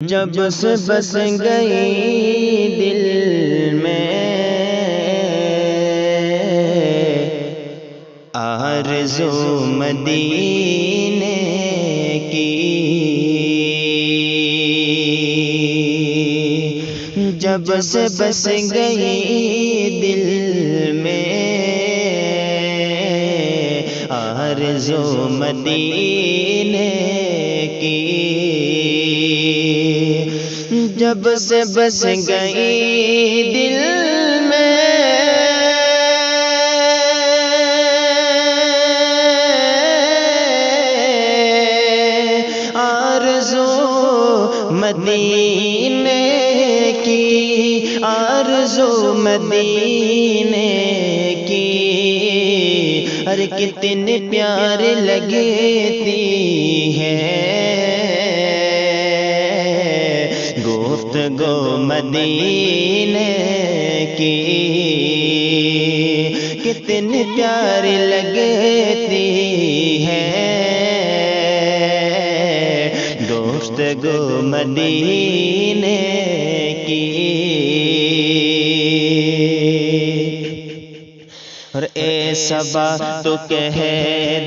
جب سے بس گئی دل میں آرزو مدینے کی، جب سے بس گئی دل میں آرزو مدینے کی، جب سے بس گئی دل میں آرزو مدینے کی، آرزو مدینے کی، ہر کتنے پیار لگتی ہے گفتگو مدینے کی، کتنی پیاری لگتی ہے گفتگو مدینے کی۔ اور اے صبا تو کہہ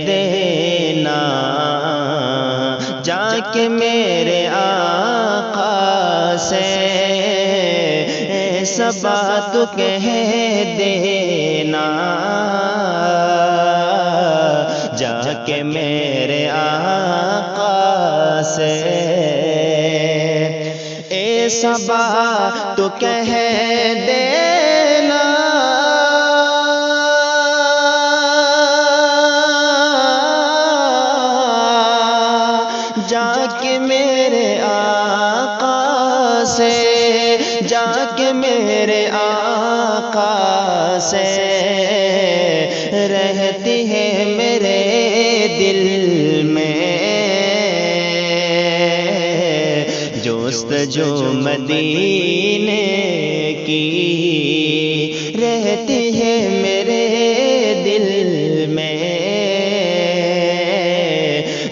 دینا جا کے میرے آقا سے، اے صبا تو کہہ دینا جا کے میرے آقا سے، اے صبا تو کہہ دینا جا کے میرے آقا سے، جا کے میرے آقا سے، رہتی ہے میرے دل میں جستجو مدینے کی، رہتی ہے میرے دل میں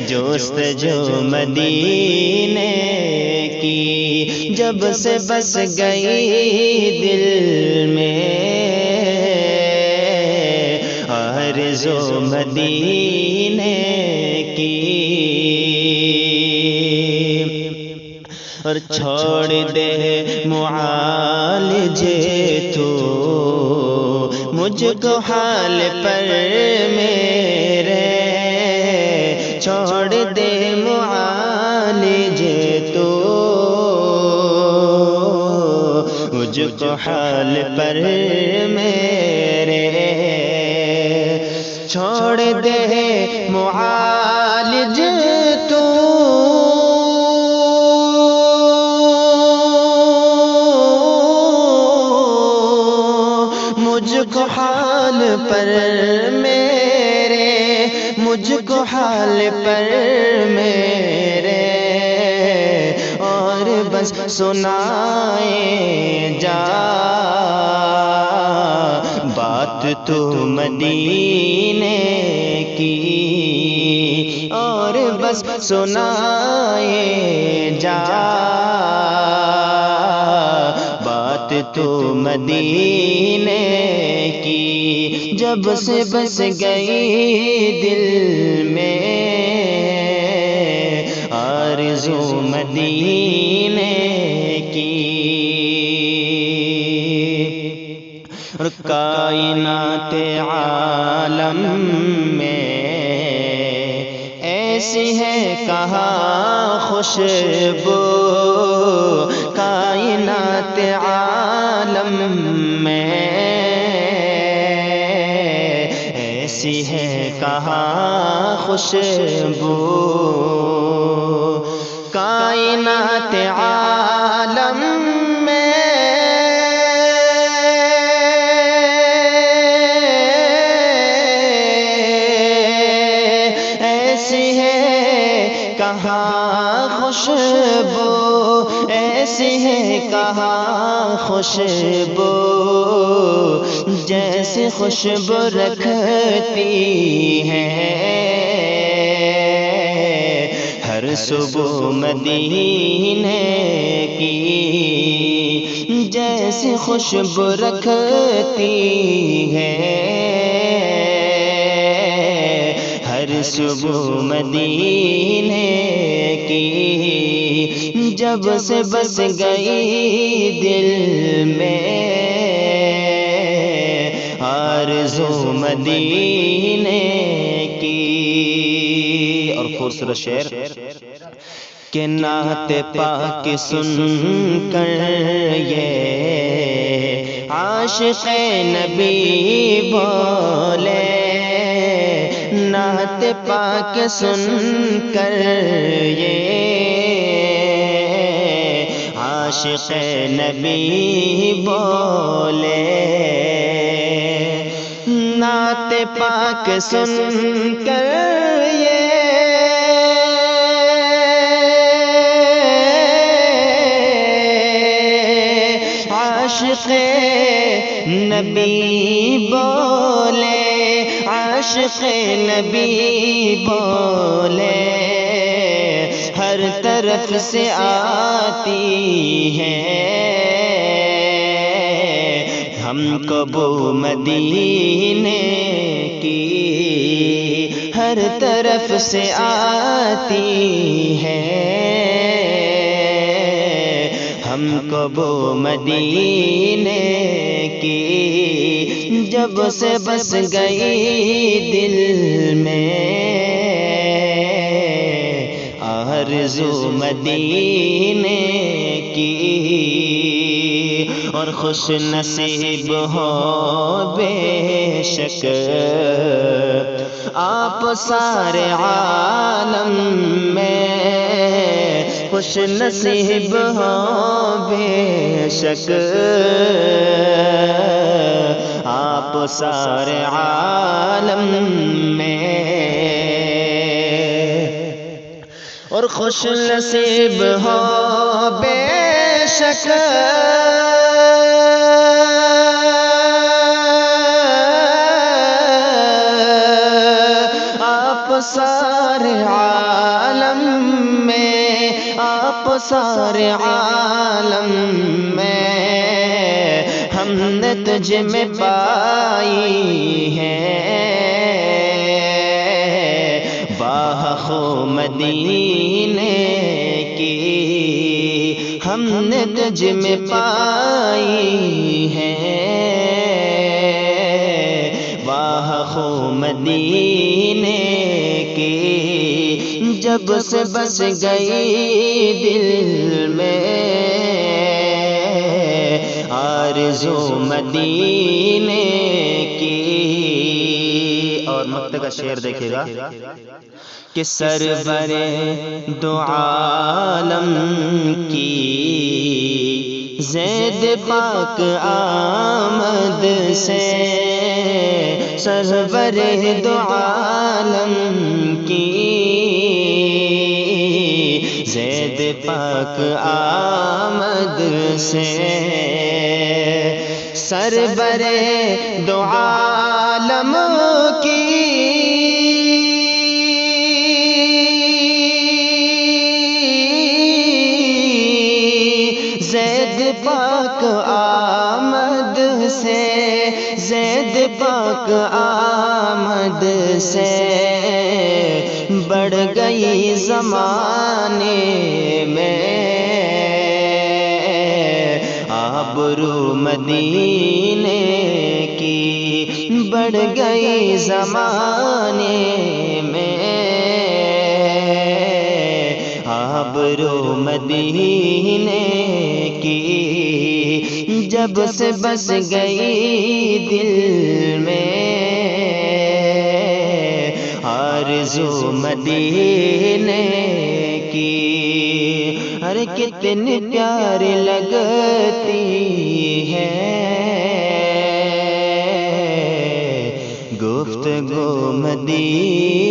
جستجو مدینے کی، جب سے بس گئی دل میں آرزو مدینے کی۔ اور چھوڑ دے معالج تو مجھ کو حال پر میرے، چھوڑ دے معالج تو مجھ کو حال پر میرے، چھوڑ دے معالج تو مجھ کو حال پر میرے، مجھ کو حال پر میرے، اور بس سنائے جا بات تو مدینے کی، اور بس سنائے جا بات تو مدینے کی، جب سے بس گئی دل میں آرزو مدینے کی۔ اور کائنات عالم میں ایسی ہے کہاں خوشبو، کائنات عالم میں ایسی ہے کہاں خوشبو، کائنات عالم میں ایسی ہے کہاں خوشبو، ایسی ہے کہاں خوشبو، جیسے خوشبو رکھتی ہے ہر ہر صبح مدینے کی جیسے خوشبو رکھتی ہے، ہر صبح مدینے کی جب سے بس گئی دل میں آرزو مدینے کی۔ اور خوبصورت شعر کہ نعت پاک سن کر یہ عاشق نبی بولے، نعت پاک سن کر یہ عاشق نبی بولے، نعت پاک سن کر یہ عاشق نبی بولے، عاشق نبی بولے، ہر طرف سے آتی ہے ہم کو بو مدینے کی، ہر طرف سے آتی ہے ہم کو بو مدینے کی، جب سے بس گئی دل میں آرزو مدینے کی۔ اور خوش نصیب ہو بے شک آپ سارے عالم میں، خوش نصیب ہو بے شک آپ سارے عالم میں، اور خوش نصیب ہو بے شک آپ سارے عالم میں، آپ سارے عالم میں، ہم نے تجھ میں پائی ہے واہ خو مدینے کی، ہم نے تجھ میں پائی ہے واہ خو مدینے کی، جب سے بس گئی دل میں آرزو مدینے کی۔ اور مقطع کا شعر دیکھے گا کہ سرور دو عالم کی زید پاک آمد سے، سرور دو عالم کی زید پاک آمد سے، سرور دو عالم کی زید پاک آمد سے، زید پاک آمد سے بڑھ گئی زمانے میں آبرو مدینے کی، بڑھ گئی زمانے میں آبرو مدینے کی، جب سے بس گئی دل میں آرزو مدینے کی۔ ارے کتنی پیاری لگتی ہے گفتگو مدینے